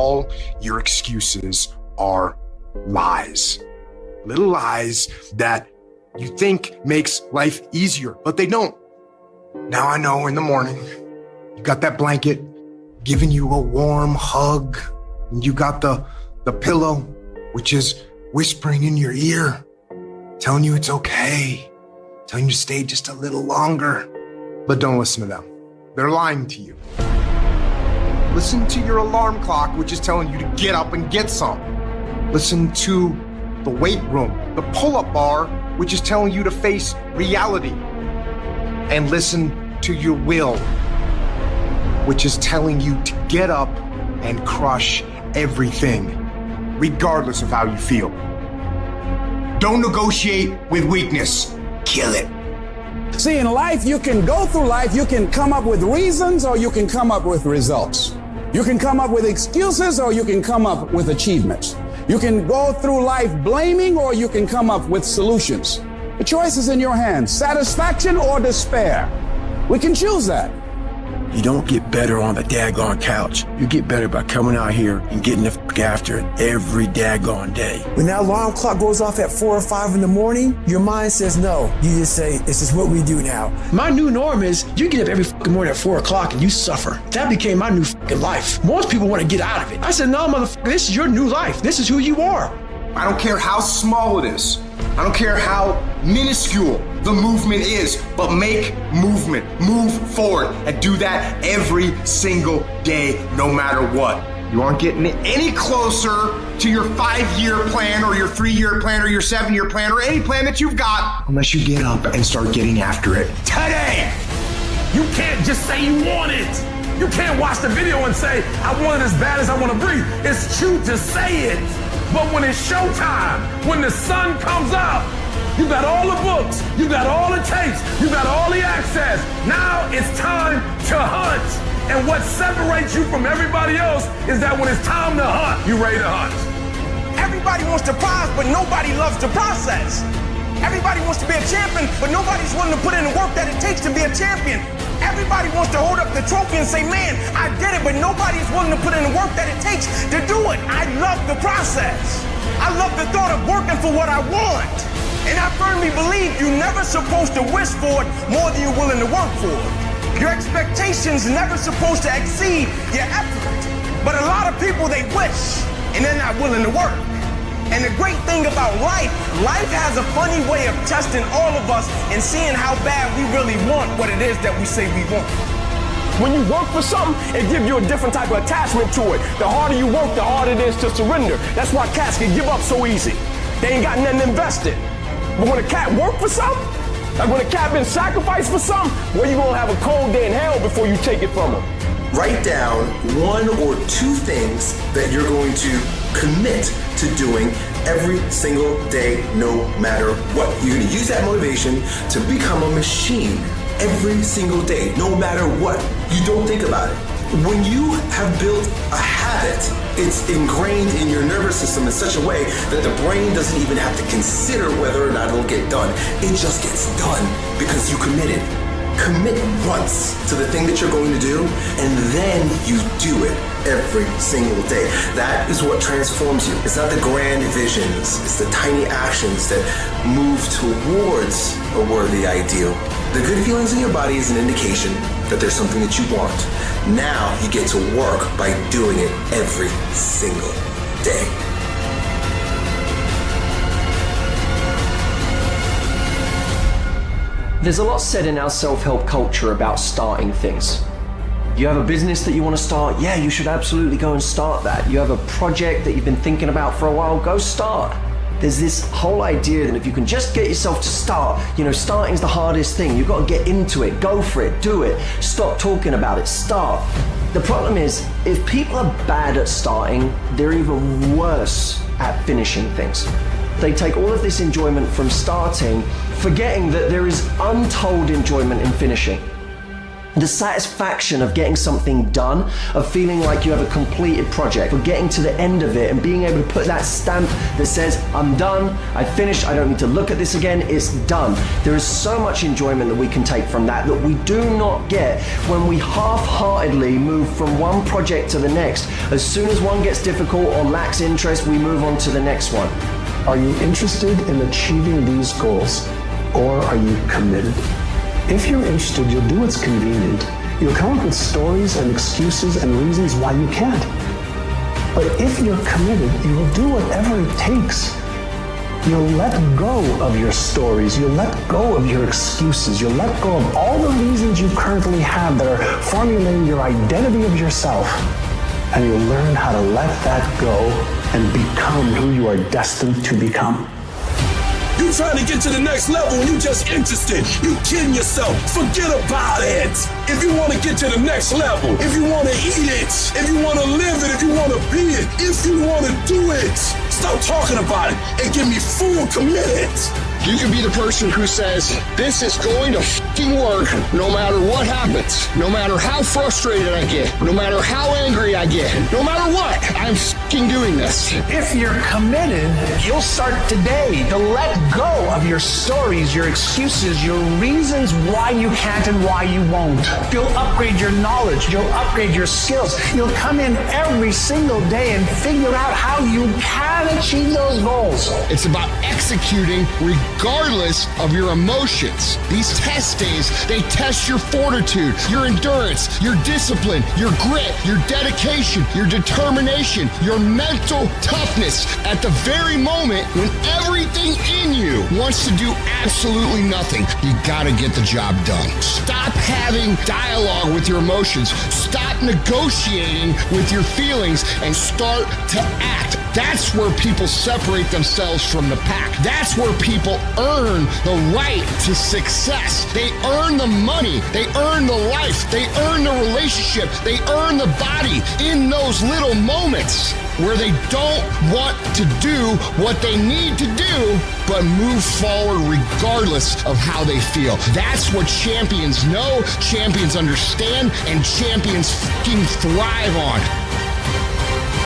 all your excuses are lies. Little lies that you think makes life easier, but they don't. Now I know in the morning, you got that blanket giving you a warm hug, and you got the pillow, which is whispering in your ear, telling you it's okay, telling you to stay just a little longer. But don't listen to them. They're lying to you. Listen to your alarm clock, which is telling you to get up and get some. Listen to the weight room, the pull-up bar, which is telling you to face reality. And listen to your will, which is telling you to get up and crush everything, regardless of how you feel. Don't negotiate with weakness. Kill it. See, in life, you can go through life, you can come up with reasons or you can come up with results. You can come up with excuses or you can come up with achievements. You can go through life blaming or you can come up with solutions. The choice is in your hands, satisfaction or despair. We can choose that. You don't get better on the daggone couch. You get better by coming out here and getting the f*** after it every daggone day. When that alarm clock goes off at 4 or 5 in the morning, your mind says no. You just say, this is what we do now. My new norm is you get up every fucking morning at 4 o'clock and you suffer. That became my new fucking life. Most people want to get out of it. I said, no, motherfucker, this is your new life. This is who you are. I don't care how small it is. I don't care how minuscule the movement is, but make movement, move forward, and do that every single day, no matter what. You aren't getting any closer to your 5-year plan or your 3-year plan or your 7-year plan or any plan that you've got unless you get up and start getting after it today. You can't just say you want it. You can't watch the video and say, I want it as bad as I want to breathe. It's true to say it. But when it's showtime, when the sun comes up, you got all the books, you got all the tapes, you got all the access. Now it's time to hunt. And what separates you from everybody else is that when it's time to hunt, you ready to hunt. Everybody wants the prize, but nobody loves the process. Everybody wants to be a champion, but nobody's willing to put in the work that it takes to be a champion. Everybody wants to hold up the trophy and say, man, I did it, but nobody's willing to put in the work that it takes to do it. I love the process. I love the thought of working for what I want. And I firmly believe you're never supposed to wish for it more than you're willing to work for it. Your expectations never supposed to exceed your effort. But a lot of people, they wish, and they're not willing to work. And the great thing about life has a funny way of testing all of us and seeing how bad we really want what it is that we say we want. When you work for something, it gives you a different type of attachment to it. The harder you work, the harder it is to surrender. That's why cats can give up so easy. They ain't got nothing invested. But when a cat work for something, like when a cat been sacrificed for something, well, you gonna have a cold day in hell before you take it from them. Write down 1 or 2 things that you're going to commit to doing every single day, no matter what. You're going to use that motivation to become a machine every single day, no matter what. You don't think about it. When you have built a habit, it's ingrained in your nervous system in such a way that the brain doesn't even have to consider whether or not it'll get done. It just gets done because you committed. Commit once to the thing that you're going to do, and then you do it every single day. That is what transforms you. It's not the grand visions, it's the tiny actions that move towards a worthy ideal. The good feelings in your body is an indication that there's something that you want. Now you get to work by doing it every single day. There's a lot said in our self-help culture about starting things. You have a business that you want to start, yeah, you should absolutely go and start that. You have a project that you've been thinking about for a while, go start. There's this whole idea that if you can just get yourself to start, starting's the hardest thing. You've got to get into it, go for it, do it, stop talking about it, start. The problem is, if people are bad at starting, they're even worse at finishing things. They take all of this enjoyment from starting, forgetting that there is untold enjoyment in finishing. The satisfaction of getting something done, of feeling like you have a completed project, of getting to the end of it and being able to put that stamp that says, I'm done, I finished, I don't need to look at this again, it's done. There is so much enjoyment that we can take from that we do not get when we half-heartedly move from one project to the next. As soon as one gets difficult or lacks interest, we move on to the next one. Are you interested in achieving these goals, or are you committed? If you're interested, you'll do what's convenient. You'll come up with stories and excuses and reasons why you can't. But if you're committed, you will do whatever it takes. You'll let go of your stories. You'll let go of your excuses. You'll let go of all the reasons you currently have that are formulating your identity of yourself. And you'll learn how to let that go and become who you are destined to become. You trying to get to the next level and you just interested. You kidding yourself. Forget about it. If you want to get to the next level, if you want to eat it, if you want to live it, if you want to be it, if you want to do it, stop talking about it and give me full commitment. You can be the person who says, this is going to fucking work no matter what happens, no matter how frustrated I get, no matter how angry I get, no matter what, I'm fucking doing this. If you're committed, you'll start today to let go of your stories, your excuses, your reasons why you can't and why you won't. You'll upgrade your knowledge. You'll upgrade your skills. You'll come in every single day and figure out how you can achieve those goals. It's about executing regardless of your emotions. These test days, they test your fortitude, your endurance, your discipline, your grit, your dedication, your determination, your mental toughness at the very moment when everything in you wants to do absolutely nothing. You gotta get the job done. Stop having dialogue with your emotions. Stop negotiating with your feelings and start to act. That's where people separate themselves from the pack. That's where people earn the right to success. They earn the money. They earn the life. They earn the relationship. They earn the body in those little moments where they don't want to do what they need to do, but move forward regardless of how they feel. That's what champions know, champions understand, and champions fucking thrive on.